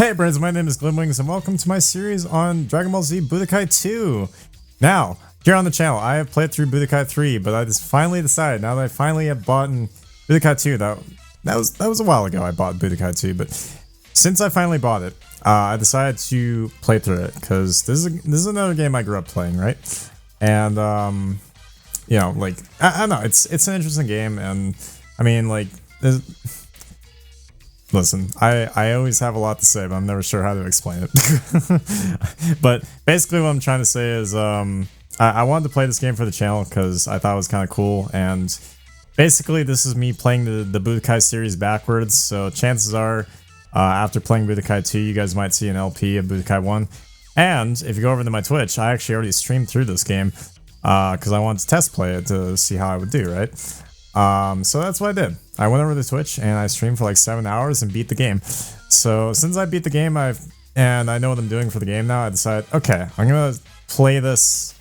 Hey friends, my name is GlibWings and welcome to my series on Dragon Ball Z Budokai 2. Now, here on the channel, I have played through Budokai 3, but I just finally decided, now that I finally have bought Budokai 2, that was a while ago I bought Budokai 2, but since I finally bought it, I decided to play through it, because this is another game I grew up playing, right? And, you know, like, I don't know, it's an interesting game, and, I mean, like, listen, I always have a lot to say, but I'm never sure how to explain it. But basically what I'm trying to say is I wanted to play this game for the channel because I thought it was kind of cool, and basically this is me playing the Budokai series backwards, so chances are after playing Budokai 2 you guys might see an LP of Budokai 1. And if you go over to my Twitch, I actually already streamed through this game because I wanted to test play it to see how I would do, right? So that's what I did. I went over to Twitch and I streamed for like 7 hours and beat the game. So since I beat the game, and I know what I'm doing for the game now, I decided, okay, I'm gonna play this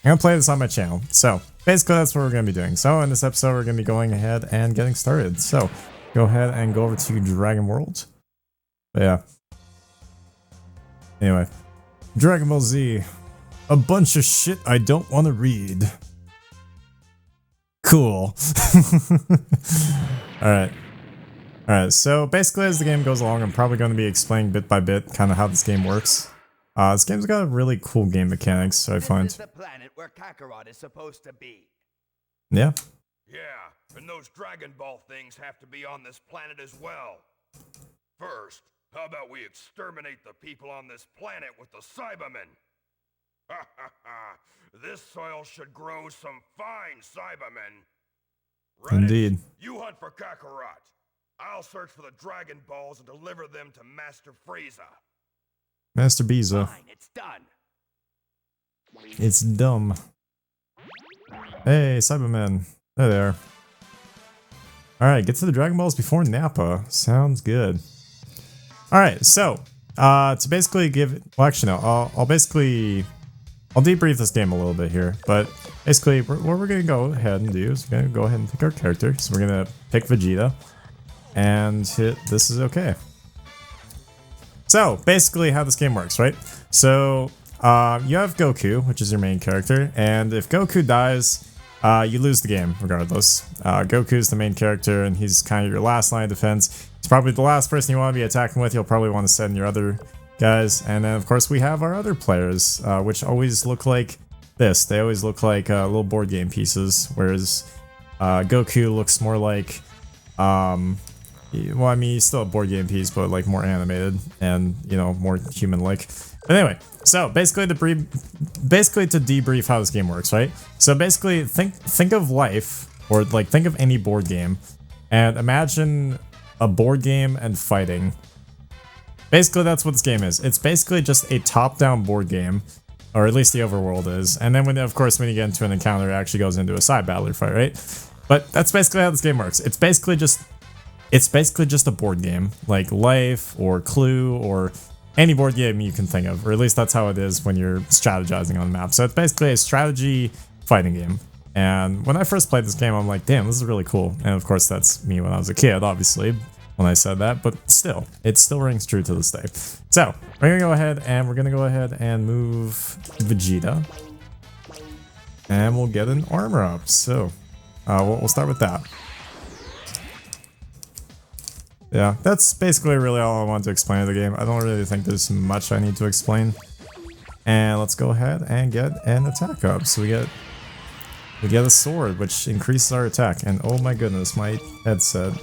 on my channel. So basically that's what we're gonna be doing. So in this episode, we're gonna be going ahead and getting started. So go ahead and go over to Dragon World. But yeah. Anyway, Dragon Ball Z, a bunch of shit I don't want to read. Cool. Alright, so basically as the game goes along, I'm probably going to be explaining bit by bit kind of how this game works. This game's got a really cool game mechanics, so I find. This is the planet where Kakarot is supposed to be. Yeah. Yeah, and those Dragon Ball things have to be on this planet as well. First, how about we exterminate the people on this planet with the Cybermen? Ha ha ha! This soil should grow some fine Cybermen. Raditz, Indeed. You hunt for Kakarot. I'll search for the Dragon Balls and deliver them to Master Frieza. Master Biza. Fine, it's done. It's dumb. Hey, Cybermen. There they are. Alright, get to the Dragon Balls before Nappa. Sounds good. Alright, so, to basically give... Well, actually, no. I'll debrief this game a little bit here, but basically what we're going to go ahead and do is we're going to go ahead and pick our character. So we're going to pick Vegeta and hit this is okay. So basically how this game works, right? So you have Goku, which is your main character, and if Goku dies, you lose the game regardless. Goku is the main character and he's kind of your last line of defense. He's probably the last person you want to be attacking with. You'll probably want to send your other guys, and then of course we have our other players, which always look like this. They always look like little board game pieces, whereas Goku looks more like, well, I mean, he's still a board game piece, but like more animated and, you know, more human-like. But anyway, so basically to debrief how this game works, right? So basically think of life, or like think of any board game, and imagine a board game and fighting. Basically, that's what this game is. It's basically just a top-down board game, or at least the overworld is. And then, of course, when you get into an encounter, it actually goes into a side battler fight, right? But that's basically how this game works. It's basically just a board game, like Life or Clue or any board game you can think of, or at least that's how it is when you're strategizing on the map. So it's basically a strategy fighting game. And when I first played this game, I'm like, damn, this is really cool. And of course, that's me when I was a kid, obviously, when I said that, but still, it still rings true to this day. So, we're gonna go ahead and move Vegeta. And we'll get an armor up. So, we'll start with that. Yeah, that's basically really all I want to explain of the game. I don't really think there's much I need to explain. And let's go ahead and get an attack up. So we get a sword, which increases our attack. And oh my goodness, my headset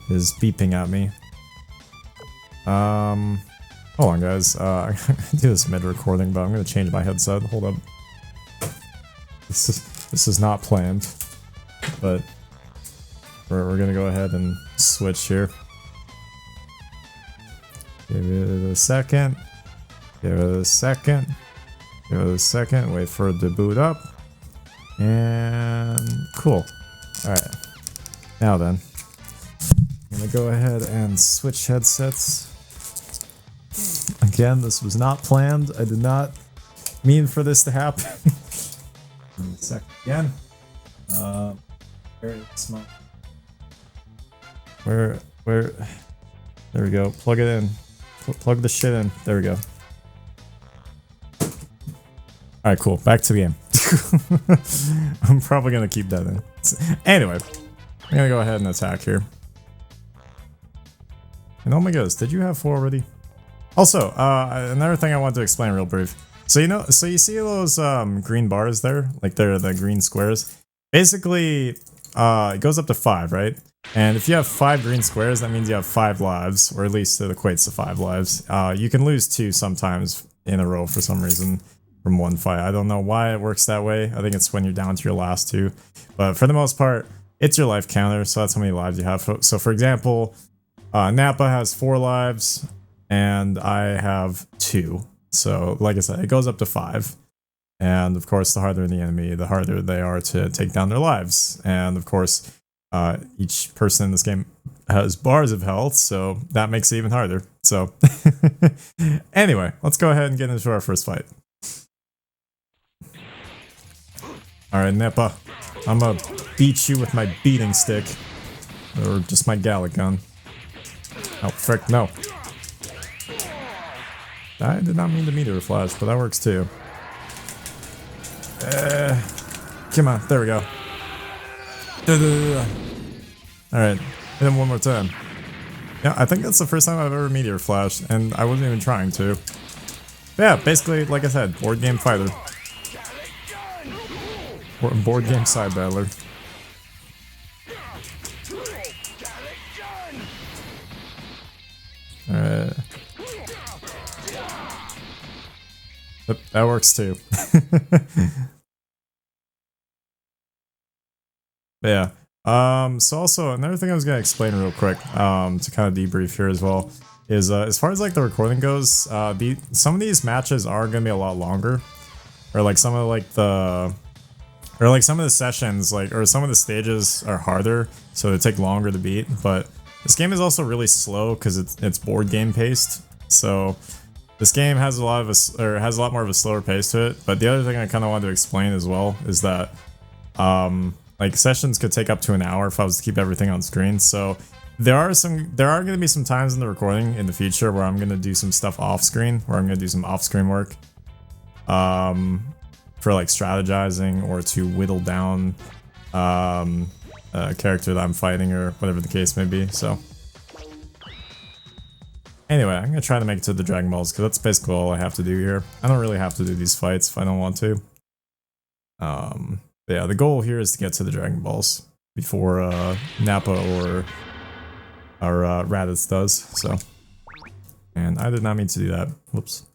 is beeping at me. Hold on guys, I'm gonna do this mid-recording, but I'm gonna change my headset. Hold up. This is not planned, but we're gonna go ahead and switch here. Give it a second. Give it a second. Give it a second. Wait for it to boot up. And cool. Alright. Now then. I'm gonna go ahead and switch headsets. Again, this was not planned. I did not mean for this to happen. Second again. Where? There we go. Plug it in. Plug the shit in. There we go. Alright, cool. Back to the game. I'm probably gonna keep that in. Anyway, I'm gonna go ahead and attack here. And oh my goodness, did you have 4 already? Also, another thing I want to explain real brief. So you see those green bars there? Like they're the green squares? Basically, it goes up to 5, right? And if you have 5 green squares, that means you have 5 lives, or at least it equates to 5 lives. You can lose 2 sometimes in a row for some reason from one fight. I don't know why it works that way. I think it's when you're down to your last 2. But for the most part, it's your life counter, so that's how many lives you have. So for example, Nappa has 4 lives, and I have 2. So like I said, it goes up to 5. And of course, the harder the enemy, the harder they are to take down their lives. And of course, each person in this game has bars of health, so that makes it even harder. So anyway, let's go ahead and get into our first fight. Alright, Nappa, I'm gonna beat you with my beating stick. Or just my Gallic gun. Oh, frick, no. I did not mean to meteor flash, but that works too. Come on, there we go. Alright, hit him one more time. Yeah, I think that's the first time I've ever meteor flashed, and I wasn't even trying to. But yeah, basically, like I said, board game fighter. Board game side battler. Alright. Yep, that works too. But yeah. So also another thing I was gonna explain real quick, to kind of debrief here as well, is as far as like the recording goes, some of these matches are gonna be a lot longer, or like some of the sessions, or some of the stages are harder, so they take longer to beat. But this game is also really slow because it's board game paced, so this game has a lot more of a slower pace to it. But the other thing I kind of wanted to explain as well is that like sessions could take up to an hour if I was to keep everything on screen. So there are going to be some times in the recording in the future where I'm going to do some stuff off screen, where I'm going to do some off screen work, for like strategizing or to whittle down a character that I'm fighting or whatever the case may be. So anyway, I'm going to try to make it to the Dragon Balls because that's basically all I have to do here. I don't really have to do these fights if I don't want to. But yeah, the goal here is to get to the Dragon Balls before Nappa or Raditz does. So, and I did not mean to do that. Whoops.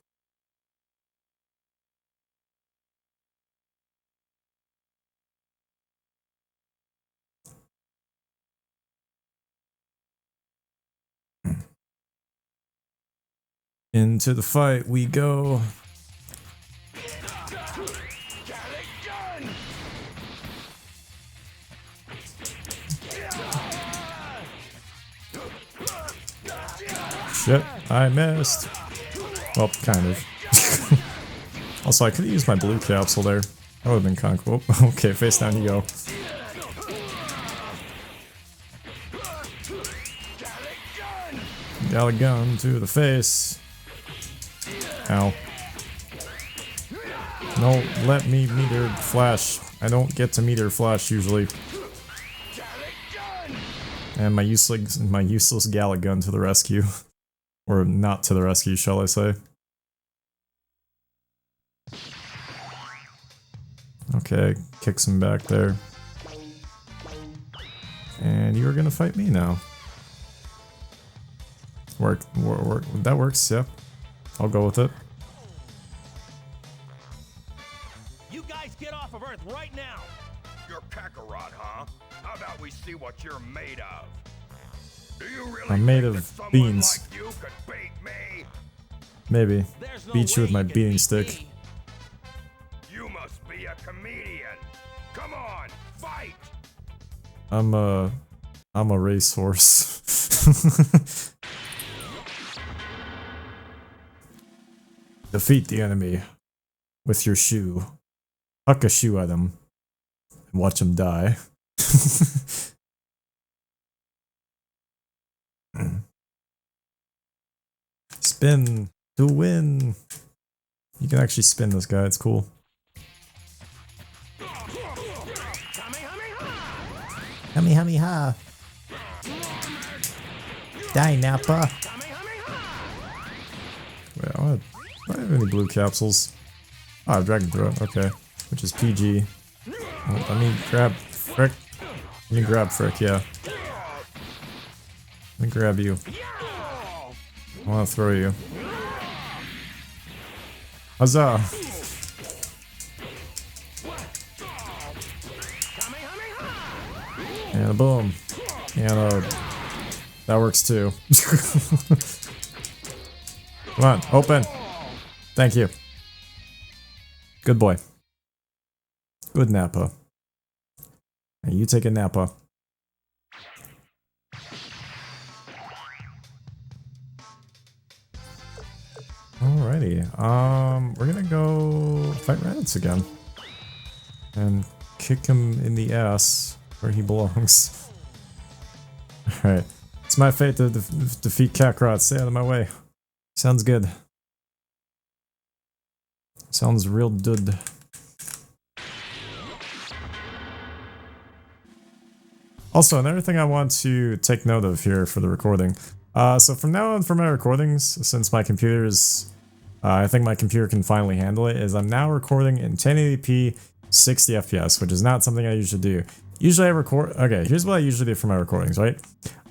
Into the fight we go. Shit, I missed. Well, kind of. Also, I could have used my blue capsule there. That would have been kind of cool. Okay, face down you go. Gallic gun to the face. Ow. No, let me meteor flash. I don't get to meteor flash usually. And my useless Gallic gun to the rescue. Or not to the rescue, shall I say. Okay, kicks him back there. And you're gonna fight me now. Work. That works, yeah. I'll go with it. You guys get off of Earth right now! You're Kakarot, huh? How about we see what you're made of? Do you really I'm made think of that someone beans. like you could beat me? Maybe. There's no Beat you with way my you can beating beat stick. me. You must be a comedian. Come on, fight! I'm a racehorse. Defeat the enemy with your shoe. Huck a shoe at him and watch him die. Spin to win. You can actually spin this guy. It's cool. Kamehameha. Die, Nappa. Wait, do I have any blue capsules? Oh, I have Dragon Throat. Okay. Which is PG. Oh, let me grab Frick. Let me grab Frick, yeah. Let me grab you. I want to throw you. Huzzah! And a boom. And that works too. Come on, open. Thank you. Good boy. Good Nappa. And you take a Nappa. Alrighty. We're gonna go fight Raditz again. And kick him in the ass where he belongs. Alright. It's my fate to defeat Kakarot. Stay out of my way. Sounds good. Sounds real good. Also, another thing I want to take note of here for the recording. So from now on for my recordings, since my computer is, I think my computer can finally handle it, is I'm now recording in 1080p 60 FPS, which is not something I usually do. Usually I record, okay, here's what I usually do for my recordings, right?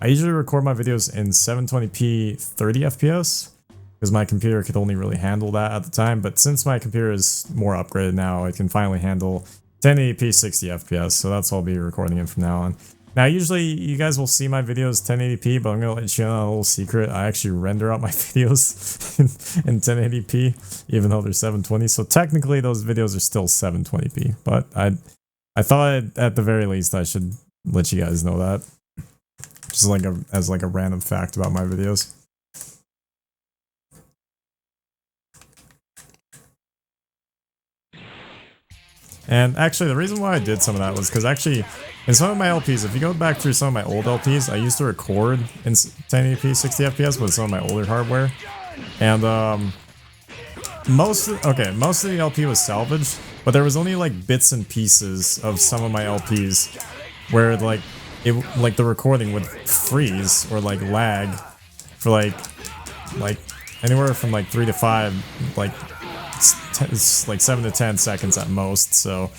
I usually record my videos in 720p 30 FPS, because my computer could only really handle that at the time, but since my computer is more upgraded now, it can finally handle 1080p 60 FPS, so that's what I'll be recording in from now on. Now, usually you guys will see my videos 1080p, but I'm going to let you know a little secret. I actually render out my videos in 1080p, even though they're 720. So technically those videos are still 720p, but I thought at the very least I should let you guys know that. Just like as a random fact about my videos. And actually, the reason why I did some of that was because actually, in some of my LPs, if you go back through some of my old LPs, I used to record in 1080p 60 FPS with some of my older hardware. And most of the LP was salvaged, but there was only like bits and pieces of some of my LPs where like the recording would freeze or like lag for like anywhere from like 3 to 5 like 7 to 10 seconds at most. So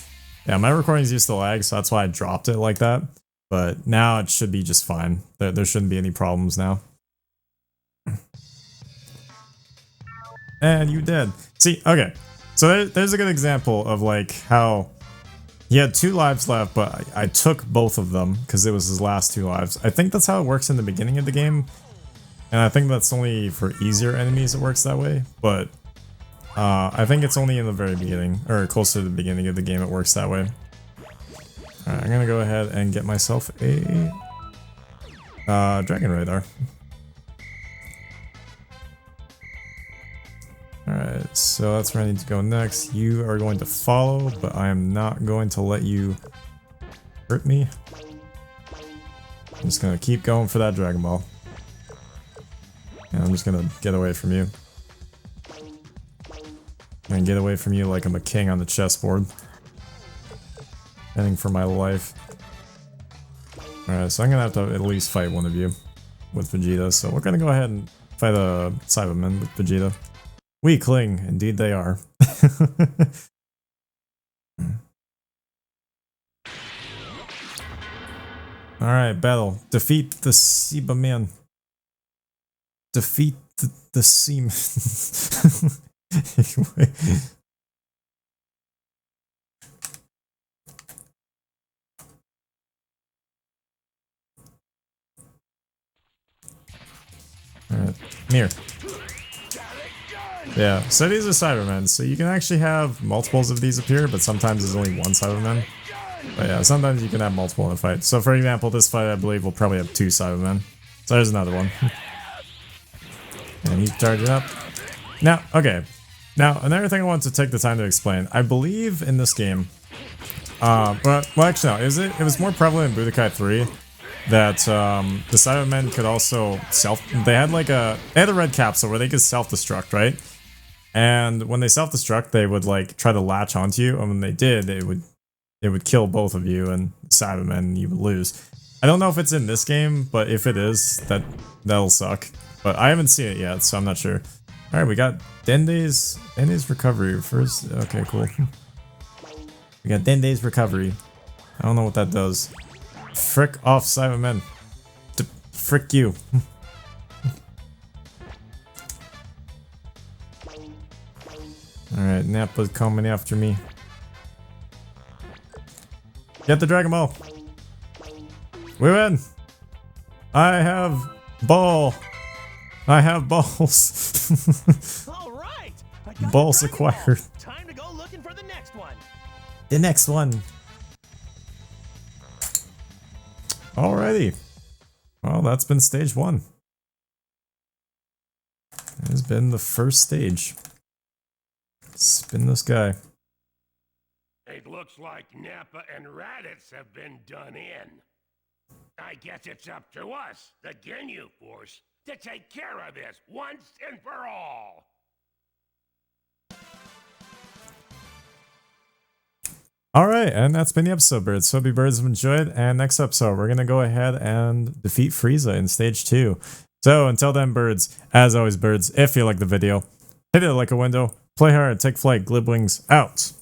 yeah, my recordings used to lag, so that's why I dropped it like that. But now it should be just fine. There shouldn't be any problems now. And you did. See, okay. So there's a good example of like how he had 2 lives left, but I took both of them because it was his last 2 lives. I think that's how it works in the beginning of the game. And I think that's only for easier enemies it works that way. But I think it's only in the very beginning, or close to the beginning of the game it works that way. Alright, I'm gonna go ahead and get myself a Dragon Radar. Alright, so that's where I need to go next. You are going to follow, but I am not going to let you hurt me. I'm just gonna keep going for that Dragon Ball. And I'm just gonna get away from you. And get away from you like I'm a king on the chessboard. Heading for my life. Alright, so I'm gonna have to at least fight one of you with Vegeta. So we're gonna go ahead and fight a Cyberman with Vegeta. Weakling, indeed they are. Alright, battle. Defeat the Cyberman. Defeat the Seaman. Anyway. Alright, come here. Yeah, so these are Cybermen, so you can actually have multiples of these appear, but sometimes there's only one Cyberman. But yeah, sometimes you can have multiple in a fight. So for example, this fight I believe will probably have 2 Cybermen. So there's another one. And he's charging up. Now, okay. Now, another thing I want to take the time to explain. I believe in this game, well actually no, it was more prevalent in Budokai 3, that the Cybermen could also they had a red capsule where they could self-destruct, right? And when they self-destruct, they would like try to latch onto you, and when they did, it would kill both of you and Cybermen, and you would lose. I don't know if it's in this game, but if it is, that'll suck. But I haven't seen it yet, so I'm not sure. All right, we got Dende's recovery first. Okay, cool. We got Dende's recovery. I don't know what that does. Frick off, Cybermen. Frick you. Alright, Nappa's coming after me. Get the Dragon Ball. We win. I have ball. I have balls. All right. I got Balls the Dragon acquired. Ball. Time to go looking for the next one. The next one. Alrighty. Well, that's been stage 1. It has been the first stage. Spin this guy. It looks like Nappa and Raditz have been done in. I guess it's up to us, the Ginyu Force, to take care of this once and for all. Alright, and that's been the episode, birds. So hope you birds have enjoyed, and next episode, we're gonna go ahead and defeat Frieza in stage 2. So until then, birds, as always, birds, if you like the video, hit it like a window, play hard, take flight, GlibWings out.